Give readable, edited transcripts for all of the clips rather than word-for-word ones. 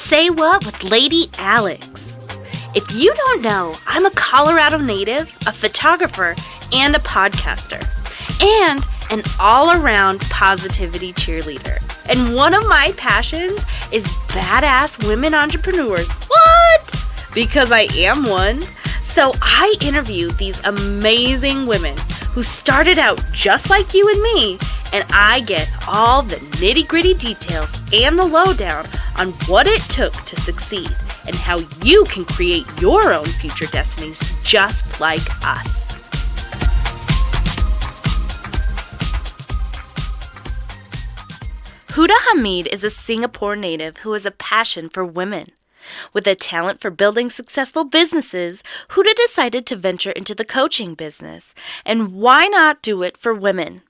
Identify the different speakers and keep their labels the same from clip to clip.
Speaker 1: Say What with Lady Alex. If you don't know, I'm a Colorado native, a photographer, and a podcaster, and an all-around positivity cheerleader. And one of my passions is badass women entrepreneurs. What? Because I am one. So I interview these amazing women who started out just like you and me, and I get all the nitty-gritty details and the lowdown on what it took to succeed and how you can create your own future destinies just like us. Huda Hamid is a Singapore native who has a passion for women. With a talent for building successful businesses, Huda decided to venture into the coaching business. And why not do it for women?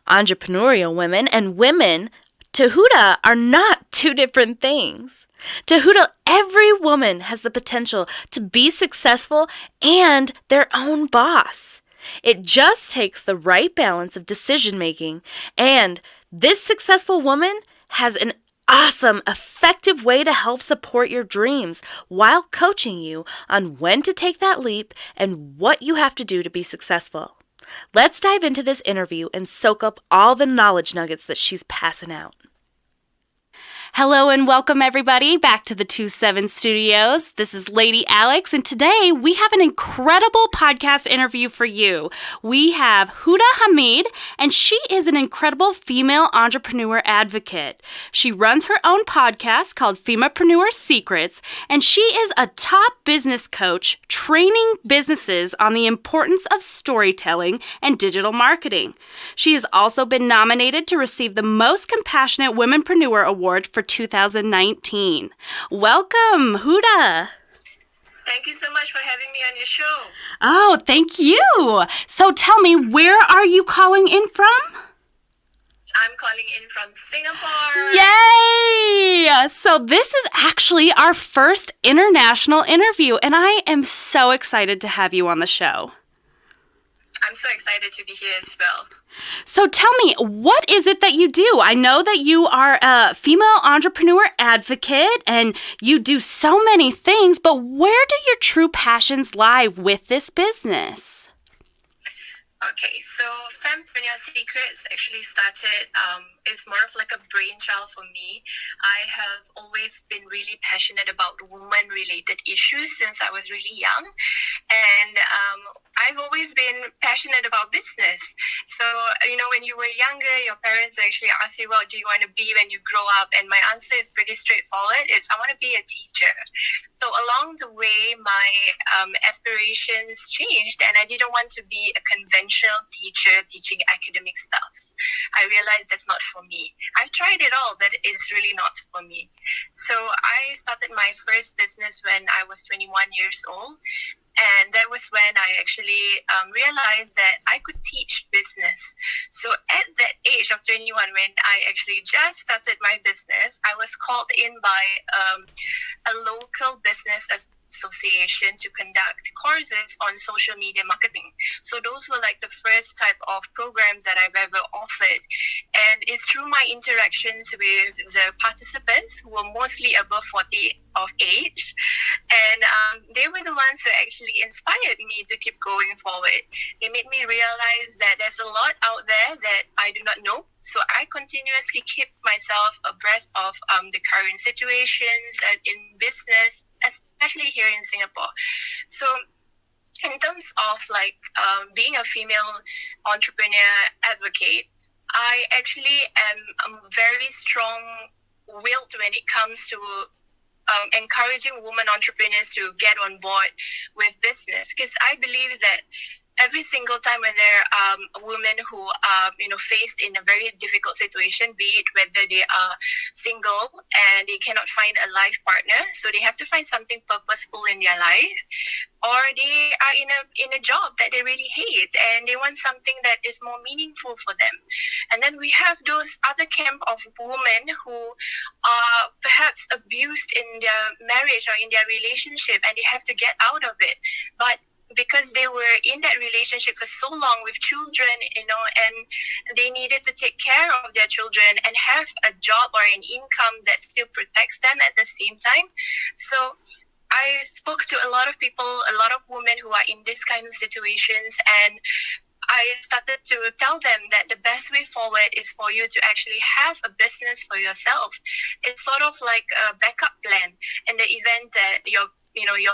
Speaker 1: Entrepreneurial women and women, to Huda, are not two different things. To Huda, every woman has the potential to be successful and their own boss. It just takes the right balance of decision making, and this successful woman has an awesome, effective way to help support your dreams while coaching you on when to take that leap and what you have to do to be successful. Let's dive into this interview and soak up all the knowledge nuggets that she's passing out. Hello and welcome everybody back to the 27 Studios. This is Lady Alex, and today we have an incredible podcast interview for you. We have Huda Hamid, and she is an incredible female entrepreneur advocate. She runs her own podcast called Fempreneur Secrets, and she is a top business coach training businesses on the importance of storytelling and digital marketing. She has also been nominated to receive the Most Compassionate Womenpreneur Award for 2019. Welcome, Huda.
Speaker 2: Thank you so much for having me on your show.
Speaker 1: Oh, thank you. So tell me, where are you calling in from?
Speaker 2: I'm calling in from Singapore.
Speaker 1: Yay! So this is actually our first international interview, and I am so excited to have you on the show.
Speaker 2: I'm so excited to be here as well.
Speaker 1: So tell me, what is it that you do? I know that you are a female entrepreneur advocate and you do so many things, but where do your true passions lie with this business?
Speaker 2: Okay, so Fempreneur Secrets actually started, it's more of like a brainchild for me. I have always been really passionate about woman-related issues since I was really young. And I've always been passionate about business. So, when you were younger, your parents actually ask you, what do you want to be when you grow up? And my answer is pretty straightforward, is I want to be a teacher. So along the way, my aspirations changed, and I didn't want to be a conventional teacher teaching academic stuff. I realized that's not for me. I've tried it all, but it's really not for me. So I started my first business when I was 21 years old. And that was when I actually realized that I could teach business. So at that age of 21, when I actually just started my business, I was called in by a local business association to conduct courses on social media marketing. So those were like the first type of programs that I've ever offered. And it's through my interactions with the participants who were mostly above 40 of age. And they were the ones who actually inspired me to keep going forward. They made me realize that there's a lot out there that I do not know. So I continuously keep myself abreast of the current situations in business, especially here in Singapore. So in terms of being a female entrepreneur advocate, I actually am very strong-willed when it comes to encouraging women entrepreneurs to get on board with business, because I believe that every single time when there are women who are faced in a very difficult situation, be it whether they are single and they cannot find a life partner, so they have to find something purposeful in their life, or they are in a job that they really hate and they want something that is more meaningful for them. And then we have those other camp of women who are perhaps abused in their marriage or in their relationship, and they have to get out of it. But because they were in that relationship for so long with children, and they needed to take care of their children and have a job or an income that still protects them at the same time. So I spoke to a lot of people, a lot of women who are in this kind of situations, and I started to tell them that the best way forward is for you to actually have a business for yourself. It's sort of like a backup plan in the event that your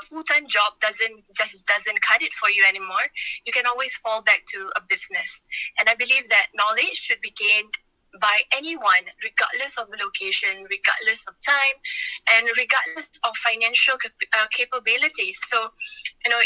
Speaker 2: full-time job doesn't cut it for you anymore. You can always fall back to a business. And I believe that knowledge should be gained by anyone, regardless of location, regardless of time, and regardless of financial capabilities. So,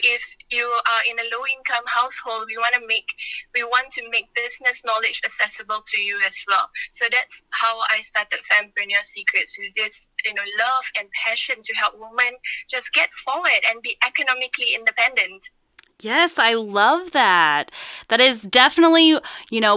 Speaker 2: if you are in a low-income household, we want to make business knowledge accessible to you as well. So that's how I started Fempreneur Secrets, with this, love and passion to help women just get forward and be economically independent.
Speaker 1: Yes, I love that. That is definitely,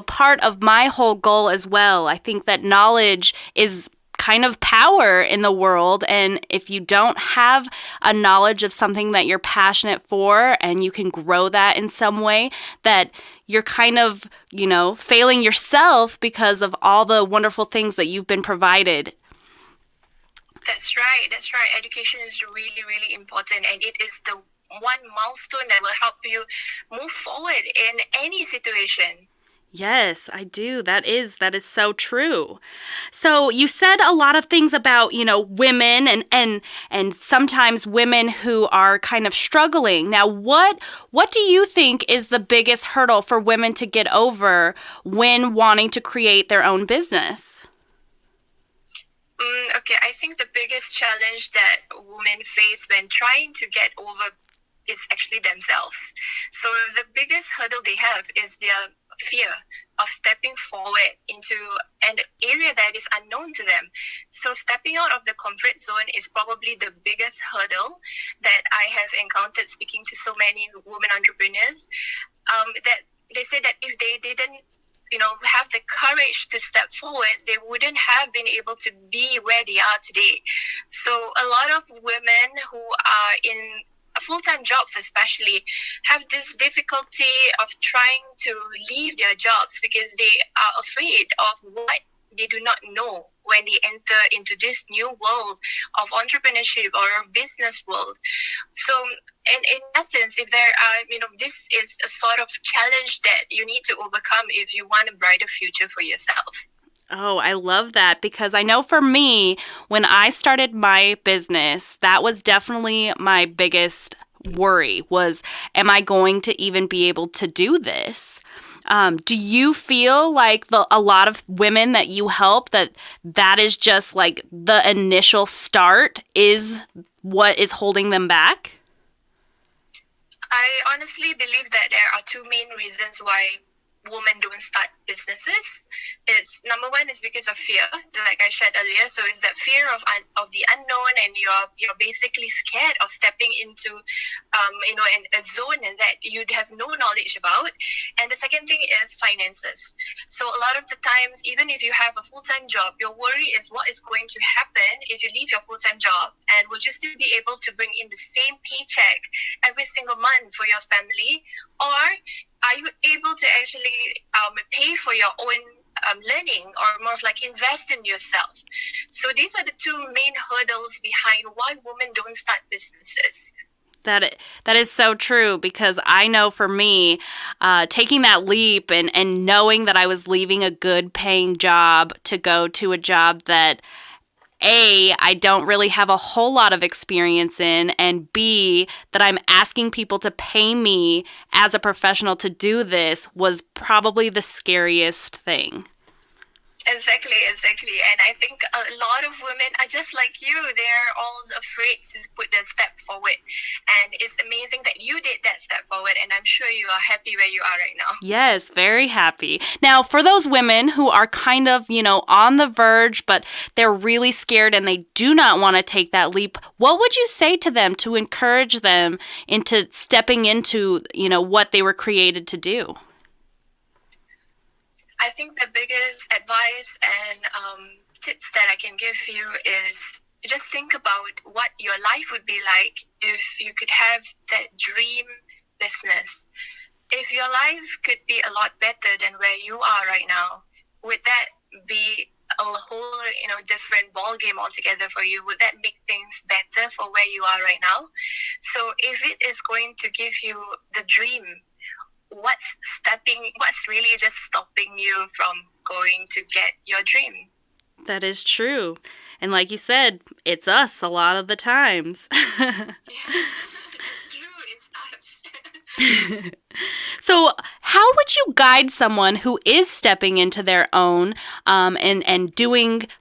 Speaker 1: part of my whole goal as well. I think that knowledge is kind of power in the world. And if you don't have a knowledge of something that you're passionate for and you can grow that in some way, that you're kind of, failing yourself because of all the wonderful things that you've been provided.
Speaker 2: That's right. Education is really, really important, and it is the one milestone that will help you move forward in any situation.
Speaker 1: Yes, I do. That is so true. So you said a lot of things about, women and sometimes women who are kind of struggling. Now, what do you think is the biggest hurdle for women to get over when wanting to create their own business?
Speaker 2: Okay, I think the biggest challenge that women face when trying to get over is actually themselves. So the biggest hurdle they have is their fear of stepping forward into an area that is unknown to them. So stepping out of the comfort zone is probably the biggest hurdle that I have encountered speaking to so many women entrepreneurs. That they say that if they didn't have the courage to step forward, they wouldn't have been able to be where they are today. So a lot of women who are in full-time jobs especially have this difficulty of trying to leave their jobs because they are afraid of what they do not know when they enter into this new world of entrepreneurship or of business world. So in essence, if there are, this is a sort of challenge that you need to overcome if you want a brighter future for yourself.
Speaker 1: Oh, I love that, because I know for me, when I started my business, that was definitely my biggest worry was, am I going to even be able to do this? Do you feel like a lot of women that you help, that is just like the initial start is what is holding them back?
Speaker 2: I honestly believe that there are two main reasons why women don't start businesses. It's number one is because of fear, like I shared earlier. So it's that fear of the unknown, and you're basically scared of stepping into in a zone that you'd have no knowledge about. And the second thing is finances. So a lot of the times, even if you have a full-time job, your worry is what is going to happen if you leave your full-time job, and would you still be able to bring in the same paycheck every single month for your family, or are you able to actually pay for your own learning, or more of like invest in yourself? So these are the two main hurdles behind why women don't start businesses.
Speaker 1: That is so true, because I know for me, taking that leap and knowing that I was leaving a good paying job to go to a job that I don't really have a whole lot of experience in, and B, that I'm asking people to pay me as a professional to do this was probably the scariest thing.
Speaker 2: Exactly. And I think a lot of women are just like you. They're all afraid to put the step forward. And it's amazing that you did that step forward. And I'm sure you are happy where you are right now.
Speaker 1: Yes, very happy. Now, for those women who are kind of, on the verge, but they're really scared and they do not want to take that leap, what would you say to them to encourage them into stepping into, what they were created to do?
Speaker 2: I think the biggest advice and tips that I can give you is just think about what your life would be like if you could have that dream business. If your life could be a lot better than where you are right now, would that be a whole, different ball game altogether for you? Would that make things better for where you are right now? So if it is going to give you the dream, what's really just stopping you from going to get your dream?
Speaker 1: That is true. And like you said, it's us a lot of the times. So how would you guide someone who is stepping into their own and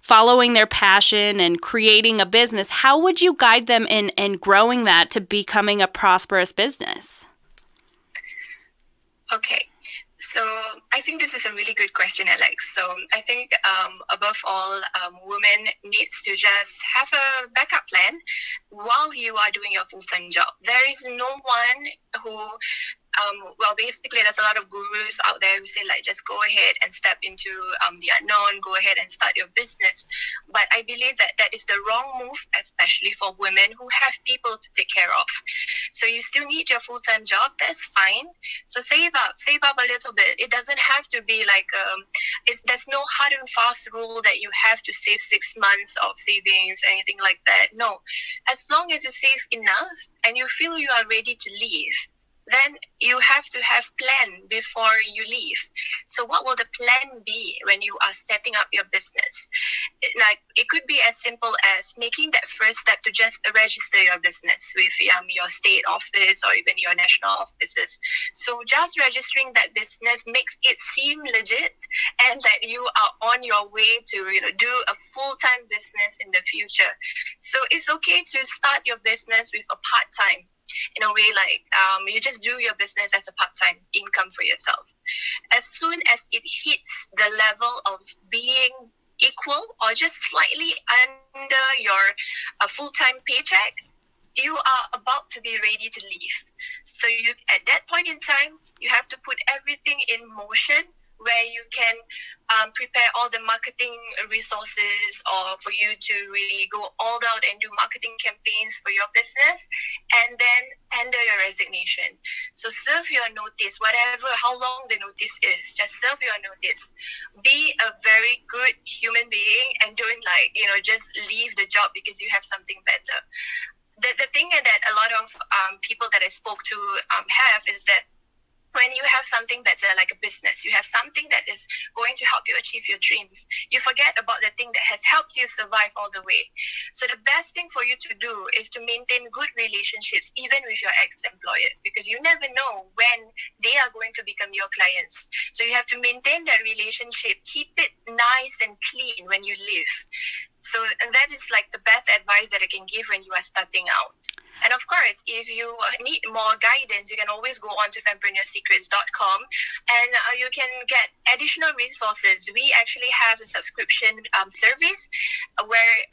Speaker 1: following their passion and creating a business? How would you guide them in growing that to becoming a prosperous business?
Speaker 2: Okay. So I think this is a really good question, Alex. So I think above all, women needs to just have a backup plan while you are doing your full-time job. There is no one who basically there's a lot of gurus out there who say just go ahead and step into the unknown, go ahead and start your business. But I believe that is the wrong move, especially for women who have people to take care of. So you still need your full-time job, that's fine. So save up a little bit. It doesn't have to be there's no hard and fast rule that you have to save 6 months of savings or anything like that. No, as long as you save enough and you feel you are ready to leave, then you have to have plan before you leave. So what will the plan be when you are setting up your business? It could be as simple as making that first step to just register your business with your state office or even your national offices. So just registering that business makes it seem legit and that you are on your way to do a full-time business in the future. So it's okay to start your business with a part-time. In a way, you just do your business as a part-time income for yourself. As soon as it hits the level of being equal or just slightly under your full-time paycheck, you are about to be ready to leave. So at that point in time, you have to put everything in motion where you can prepare all the marketing resources or for you to really go all out and do marketing campaigns for your business, and then tender your resignation. So serve your notice, how long the notice is, just serve your notice. Be a very good human being and don't just leave the job because you have something better. The thing that a lot of people that I spoke to have is that when you have something better like a business, you have something that is going to help you achieve your dreams, you forget about the thing that has helped you survive all the way. So the best thing for you to do is to maintain good relationships even with your ex-employers, because you never know when they are going to become your clients. So you have to maintain that relationship, keep it nice and clean when you leave. So and that is the best advice that I can give when you are starting out. And of course, if you need more guidance, you can always go on to fempreneursecrets.com and you can get additional resources. We actually have a subscription service where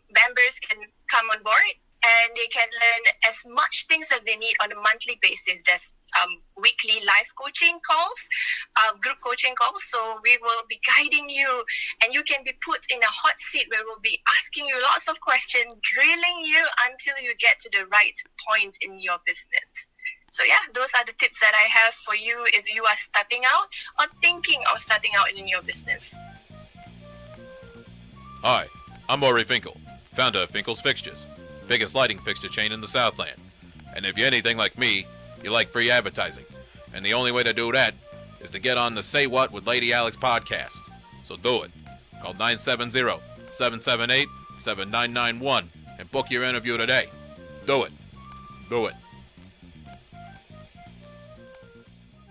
Speaker 2: members can come on board and they can learn as much things as they need on a monthly basis. There's weekly live coaching calls, group coaching calls. So we will be guiding you and you can be put in a hot seat where we'll be asking you lots of questions, drilling you until you get to the right point in your business. So yeah, those are the tips that I have for you if you are starting out or thinking of starting out in your business.
Speaker 3: Hi, I'm Maury Finkel, founder of Finkel's Fixtures, biggest lighting fixture chain in the Southland. And if you're anything like me, you like free advertising. And the only way to do that is to get on the Say What with Lady Alex podcast. So do it. Call 970-778-7991 and book your interview today. Do it. Do it.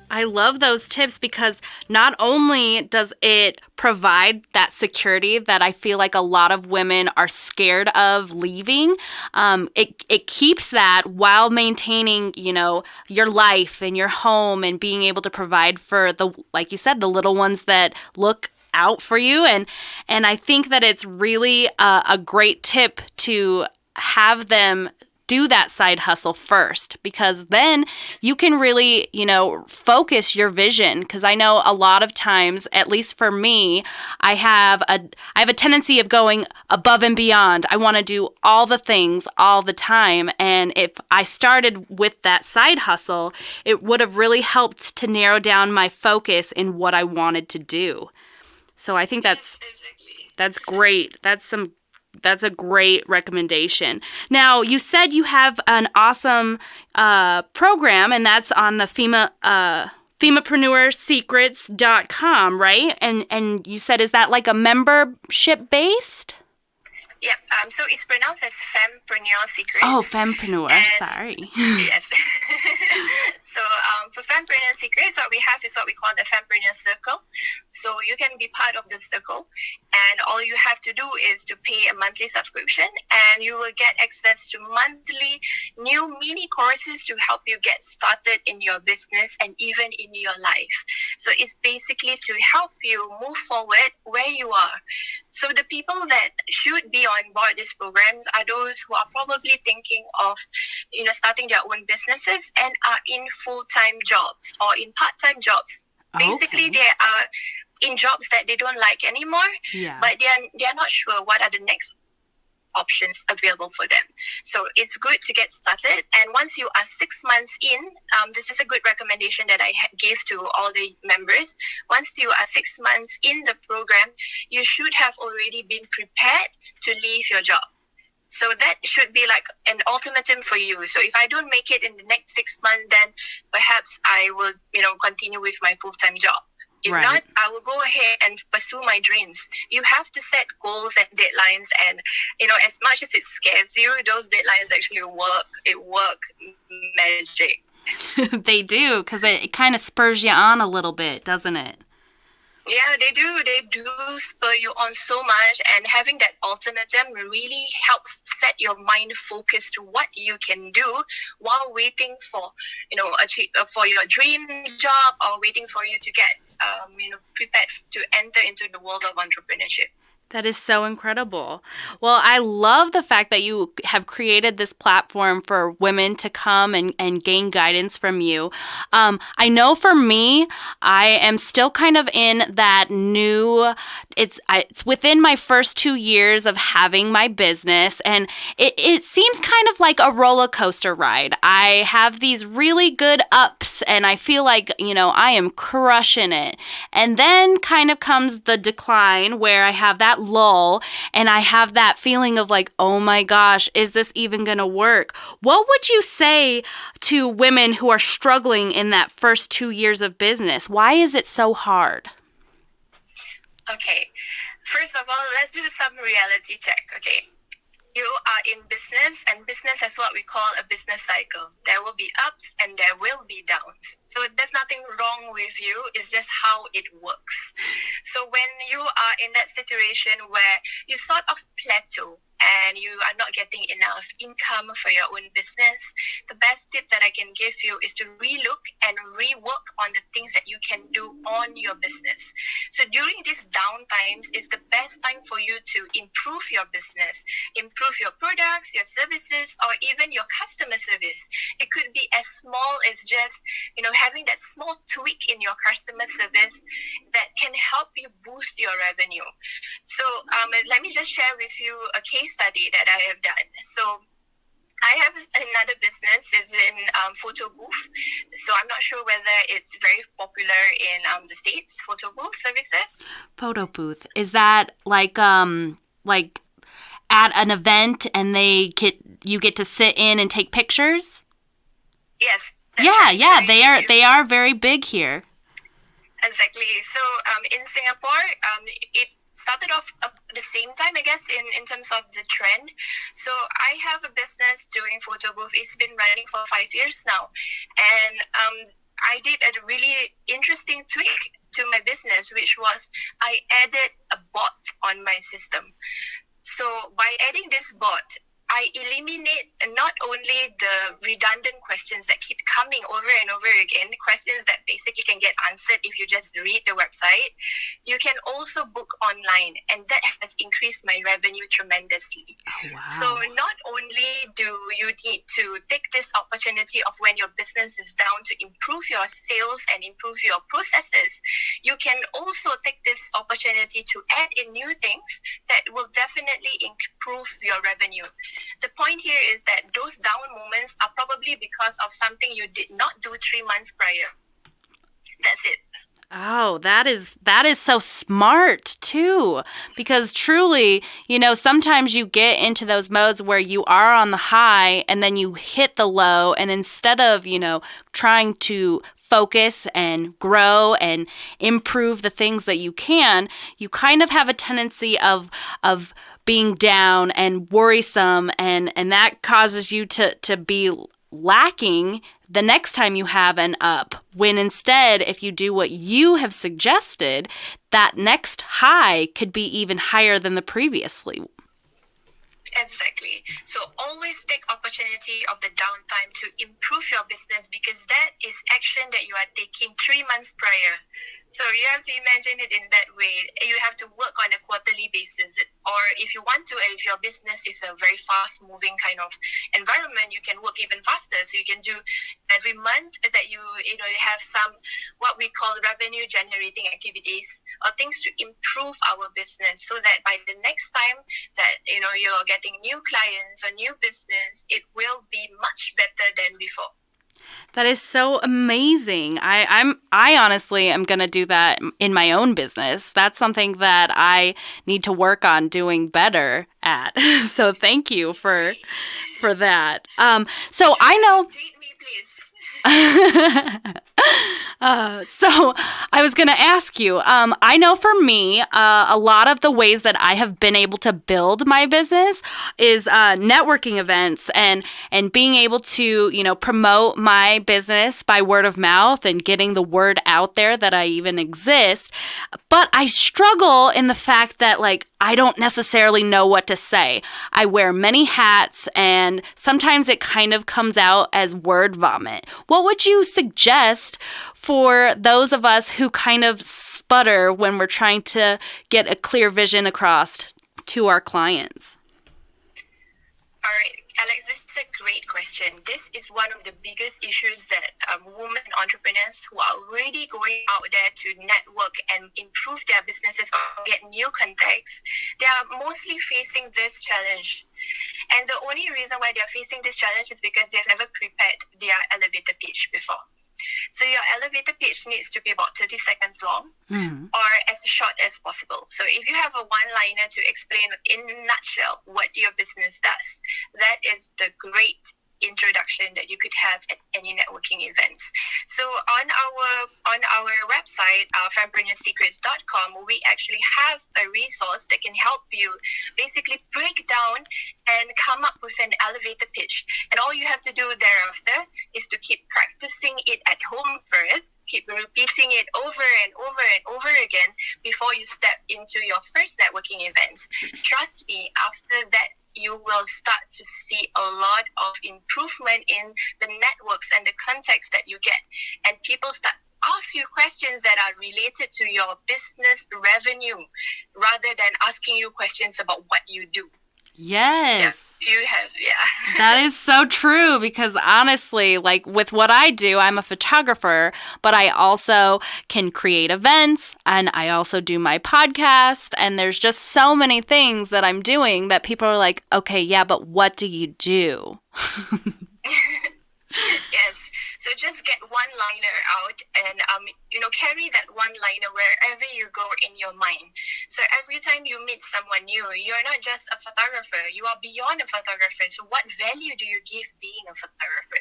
Speaker 1: I love those tips because not only does it provide that security that I feel like a lot of women are scared of leaving, it keeps that while maintaining, your life and your home and being able to provide for like you said, the little ones that look out for you. And I think that it's really a great tip to have them do that side hustle first, because then you can really, focus your vision. Because I know a lot of times, at least for me, I have a tendency of going above and beyond. I want to do all the things all the time. And if I started with that side hustle, it would have really helped to narrow down my focus in what I wanted to do. So I think that's great. That's a great recommendation. Now, you said you have an awesome program, and that's on the Fempreneur Secrets.com, right? And you said, is that like a membership based?
Speaker 2: Yep. So it's pronounced as Fempreneur Secrets.
Speaker 1: Oh, Fempreneur. Sorry.
Speaker 2: Yes. So for Fempreneur Secrets, what we have is what we call the Fempreneur Circle. So you can be part of the circle, and all you have to do is to pay a monthly subscription, and you will get access to monthly new mini courses to help you get started in your business and even in your life. So it's basically to help you move forward where you are. So the people that should be on board these programs are those who are probably thinking of, starting their own businesses and are in full-time jobs or in part-time jobs. Basically, they are in jobs that they don't like anymore, but they are not sure what are the next options available for them. So it's good to get started. And once you are 6 months in, this is a good recommendation that I give to all the members. Once you are 6 months in the program, you should have already been prepared to leave your job. So that should be like an ultimatum for you. So if I don't make it in the next 6 months, then perhaps I will, continue with my full-time job. If not, I will go ahead and pursue my dreams. You have to set goals and deadlines, and as much as it scares you, those deadlines actually work. It work magic.
Speaker 1: They do, because it kind of spurs you on a little bit, doesn't it?
Speaker 2: Yeah, they do. They do spur you on so much, and having that ultimatum really helps set your mind focused to what you can do while waiting for, for your dream job, or waiting for you to get, prepared to enter into the world of entrepreneurship.
Speaker 1: That is so incredible. Well, I love the fact that you have created this platform for women to come and gain guidance from you. I know for me, I am still kind of in that new, it's within my first 2 years of having my business, and it seems kind of like a roller coaster ride. I have these really good ups, and I feel like, I am crushing it. And then kind of comes the decline where I have that lull, and I have that feeling of like, oh my gosh, is this even going to work? What would you say to women who are struggling in that first 2 years of business? Why is it so hard?
Speaker 2: Okay, first of all, let's do some reality check. Okay, you are in business, and business has what we call a business cycle. There will be ups and there will be downs. So there's nothing wrong with you. It's just how it works. So when you are in that situation where you sort of plateau and you are not getting enough income for your own business, the best tip that I can give you is to relook and rework on the things that you can do on your business. So during these down times is the best time for you to improve your business, improve your products, your services, or even your customer service. It could be as small as just, having that small tweak in your customer service that can help you boost your revenue. So let me just share with you a case study that I have done. So I have another business is in photo booth. So I'm not sure whether it's very popular in the States, photo booth services.
Speaker 1: Photo booth. Is that like at an event and you get to sit in and take pictures?
Speaker 2: Yes.
Speaker 1: Yeah, so they are very big here.
Speaker 2: Exactly. So in Singapore, it started off at the same time, I guess, in terms of the trend. So I have a business doing photo booth. It's been running for 5 years now. And I did a really interesting tweak to my business, which was I added a bot on my system. So by adding this bot, I eliminate not only the redundant questions that keep coming over and over again, questions that basically can get answered if you just read the website. You can also book online, and that has increased my revenue tremendously.
Speaker 1: Oh, wow.
Speaker 2: So not only do you need to take this opportunity of when your business is down to improve your sales and improve your processes, you can also take this opportunity to add in new things that will definitely improve your revenue. The point here is that those down moments are probably because of something you did not do 3 months prior. That's it.
Speaker 1: Oh, that is so smart too, because truly, sometimes you get into those modes where you are on the high and then you hit the low, and instead of, trying to focus and grow and improve the things that you can, you kind of have a tendency of being down and worrisome, and that causes you to be lacking the next time you have an up, when instead, if you do what you have suggested, that next high could be even higher than the previously.
Speaker 2: Exactly. So always take opportunity of the downtime to improve your business, because that is action that you are taking 3 months prior. So you have to imagine it in that way. You have to work on a quarterly basis, or if you want to, if your business is a very fast-moving kind of environment, you can work even faster. So you can do every month that you have some what we call revenue-generating activities or things to improve our business, so that by the next time that you're getting new clients or new business, it will be much better than before.
Speaker 1: That is so amazing. I honestly am going to do that in my own business. That's something that I need to work on doing better at. So thank you for that. So I know.
Speaker 2: Treat me, please.
Speaker 1: So I was going to ask you, I know for me, a lot of the ways that I have been able to build my business is networking events and being able to, promote my business by word of mouth and getting the word out there that I even exist. But I struggle in the fact that, I don't necessarily know what to say. I wear many hats, and sometimes it kind of comes out as word vomit. What would you suggest for those of us who kind of sputter when we're trying to get a clear vision across to our clients?
Speaker 2: All right, Alex, this is a great question. This is one of the biggest issues that women entrepreneurs who are already going out there to network and improve their businesses or get new contacts, they are mostly facing this challenge. And the only reason why they're facing this challenge is because they've never prepared their elevator pitch before. So your elevator pitch needs to be about 30 seconds long or as short as possible. So if you have a one-liner to explain in a nutshell what your business does, that is the great introduction that you could have at any networking events. So on our website, FempreneureSecrets.com, we actually have a resource that can help you basically break down and come up with an elevator pitch. And all you have to do thereafter is to keep practicing it at home first, keep repeating it over and over and over again before you step into your first networking events. Trust me, after that, you will start to see a lot of improvement in the networks and the contacts that you get. And people start ask you questions that are related to your business revenue rather than asking you questions about what you do.
Speaker 1: Yes.
Speaker 2: Yeah, you have, yeah.
Speaker 1: That is so true, because honestly, with what I do, I'm a photographer, but I also can create events, and I also do my podcast, and there's just so many things that I'm doing that people are like, okay, yeah, but what do you do?
Speaker 2: Yes. So just get one-liner out and, carry that one-liner wherever you go in your mind. So every time you meet someone new, you're not just a photographer. You are beyond a photographer. So what value do you give being a photographer?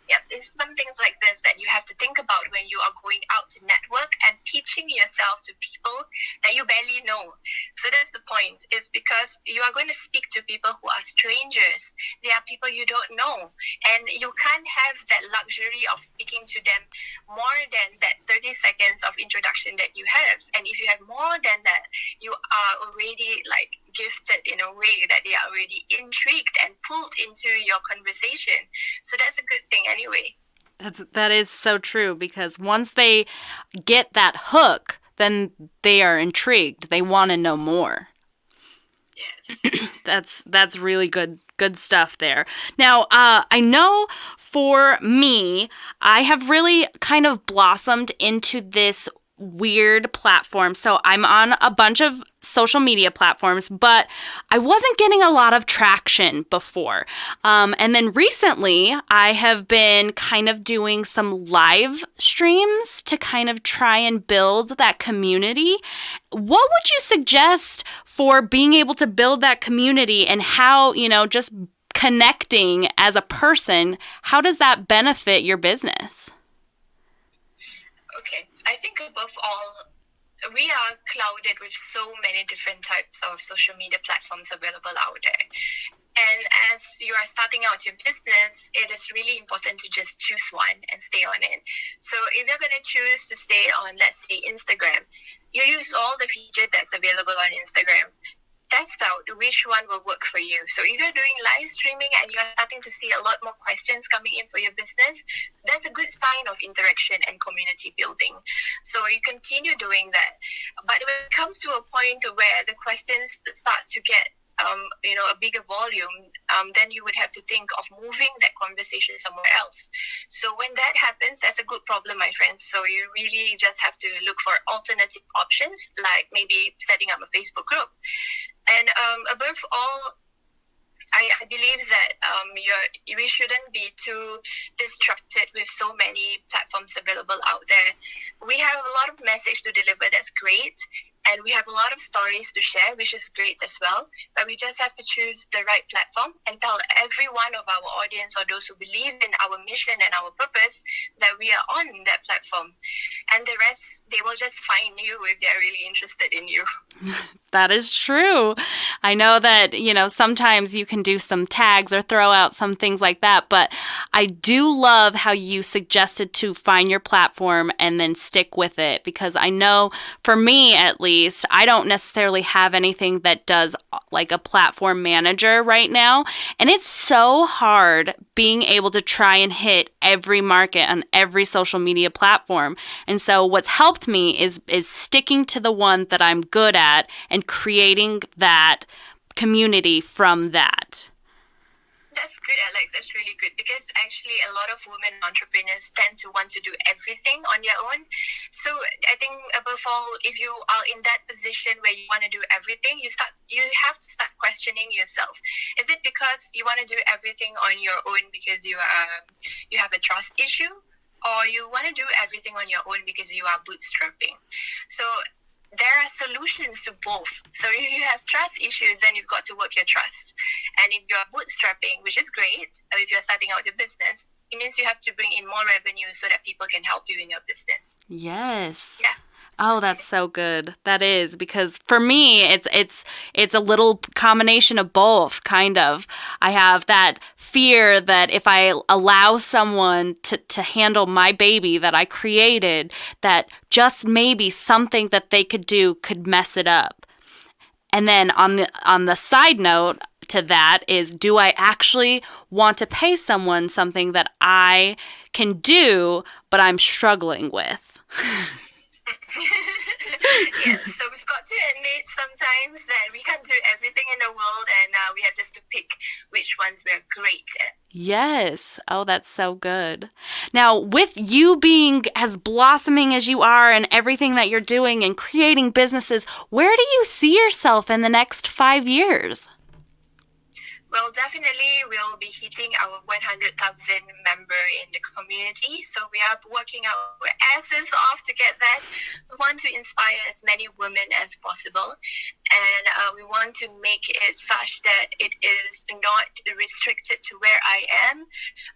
Speaker 2: Yeah, it's some things like this that you have to think about when you are going out to network and pitch introducing yourself to people that you barely know. So that's the point, is because you are going to speak to people who are strangers. They are people you don't know. And you can't have that luxury of speaking to them more than that 30 seconds of introduction that you have. And if you have more than that, you are already like gifted in a way that they are already intrigued and pulled into your conversation. So that's a good thing anyway.
Speaker 1: That is so true, because once they get that hook, then they are intrigued. They want to know more.
Speaker 2: Yes.
Speaker 1: That's really good stuff there. Now, I know for me, I have really kind of blossomed into this weird platform. So I'm on a bunch of social media platforms, but I wasn't getting a lot of traction before. And then recently, I have been kind of doing some live streams to kind of try and build that community. What would you suggest for being able to build that community, and how, just connecting as a person, how does that benefit your business?
Speaker 2: Okay, I think above all, we are clouded with so many different types of social media platforms available out there. And as you are starting out your business, it is really important to just choose one and stay on it. So if you're going to choose to stay on, let's say, Instagram, you use all the features that's available on Instagram. Test out which one will work for you. So if you're doing live streaming and you're starting to see a lot more questions coming in for your business, that's a good sign of interaction and community building. So you continue doing that. But when it comes to a point where the questions start to get a bigger volume, then you would have to think of moving that conversation somewhere else. So when that happens, that's a good problem, my friends. So you really just have to look for alternative options, like maybe setting up a Facebook group. And above all, I believe that we shouldn't be too distracted with so many platforms available out there. We have a lot of message to deliver, that's great. And we have a lot of stories to share, which is great as well. But we just have to choose the right platform and tell every one of our audience, or those who believe in our mission and our purpose, that we are on that platform. And the rest, they will just find you if they're really interested in you.
Speaker 1: That is true. I know that, sometimes you can do some tags or throw out some things like that, but I do love how you suggested to find your platform and then stick with it, because I know for me, at least, I don't necessarily have anything that does like a platform manager right now. And it's so hard being able to try and hit every market on every social media platform. And so what's helped me is sticking to the one that I'm good at and creating that community from that.
Speaker 2: That's good, Alex. That's really good, because actually a lot of women entrepreneurs tend to want to do everything on their own. So I think above all, if you are in that position where you want to do everything, you have to start questioning yourself. Is it because you want to do everything on your own because you have a trust issue, or you want to do everything on your own because you are bootstrapping? So there are solutions to both. So if you have trust issues, then you've got to work your trust. And if you're bootstrapping, which is great, or if you're starting out your business, it means you have to bring in more revenue so that people can help you in your business.
Speaker 1: Yes.
Speaker 2: Yeah.
Speaker 1: Oh, that's so good. That is, because for me, it's a little combination of both, kind of. I have that fear that if I allow someone to handle my baby that I created, that just maybe something that they could do could mess it up. And then on the side note to that is, do I actually want to pay someone something that I can do, but I'm struggling with?
Speaker 2: Yes, so we've got to admit sometimes that we can't do everything in the world, and we have just to pick which ones we're great at.
Speaker 1: Yes. Oh, that's so good. Now, with you being as blossoming as you are and everything that you're doing and creating businesses, where do you see yourself in the next 5 years?
Speaker 2: Well, definitely we'll be hitting our 100,000 member in the community. So we are working our asses off to get that. We want to to inspire as many women as possible, and we want to make it such that it is not restricted to where I am,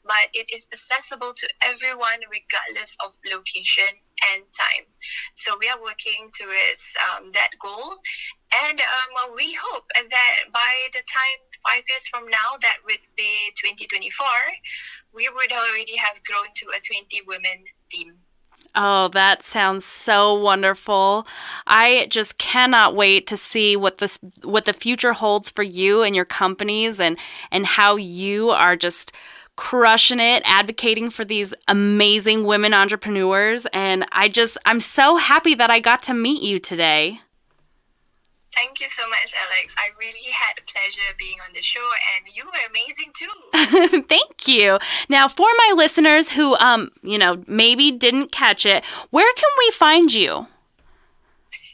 Speaker 2: but it is accessible to everyone regardless of location and time. So we are working towards that goal, and we hope that by the time 5 years from now, that would be 2024, we would already have grown to a 20 women team.
Speaker 1: Oh, that sounds so wonderful. I just cannot wait to see what the future holds for you and your companies, and how you are just crushing it, advocating for these amazing women entrepreneurs. And I'm so happy that I got to meet you today.
Speaker 2: Thank you so much, Alex. I really had a pleasure being on the show, and you were amazing too.
Speaker 1: Thank you. Now, for my listeners who, maybe didn't catch it, where can we find you?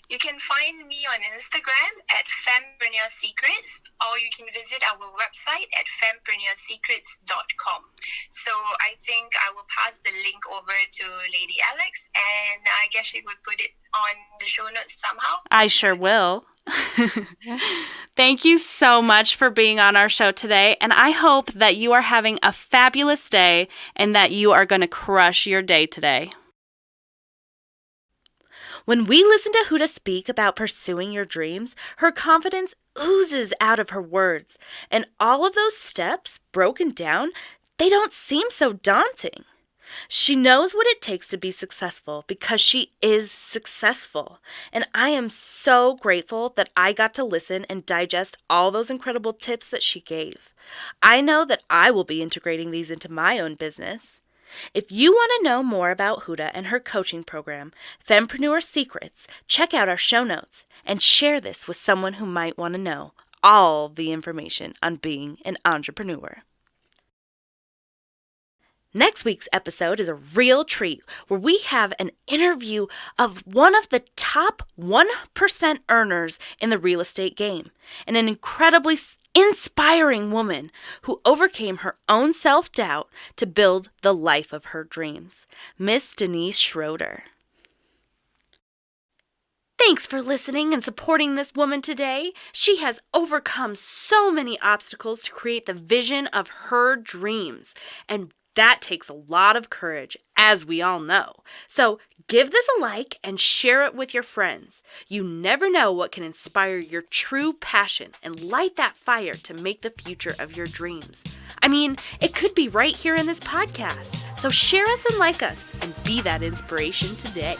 Speaker 2: You can find me on Instagram at Fempreneur Secrets, or you can visit our website at fempreneursecrets.com. So I think I will pass the link over to Lady Alex, and I guess she would put it on the show notes somehow.
Speaker 1: I sure will. Thank you so much for being on our show today, and I hope that you are having a fabulous day and that you are going to crush your day today. When we listen to Huda speak about pursuing your dreams, her confidence oozes out of her words, and all of those steps broken down, they don't seem so daunting. She knows what it takes to be successful because she is successful. And I am so grateful that I got to listen and digest all those incredible tips that she gave. I know that I will be integrating these into my own business. If you want to know more about Huda and her coaching program, Fempreneur Secrets, check out our show notes and share this with someone who might want to know all the information on being an entrepreneur. Next week's episode is a real treat where we have an interview of one of the top 1% earners in the real estate game, and an incredibly inspiring woman who overcame her own self-doubt to build the life of her dreams, Miss Denise Schroeder. Thanks for listening and supporting this woman today. She has overcome so many obstacles to create the vision of her dreams, and that takes a lot of courage, as we all know. So give this a like and share it with your friends. You never know what can inspire your true passion and light that fire to make the future of your dreams. I mean, it could be right here in this podcast. So share us and like us and be that inspiration today.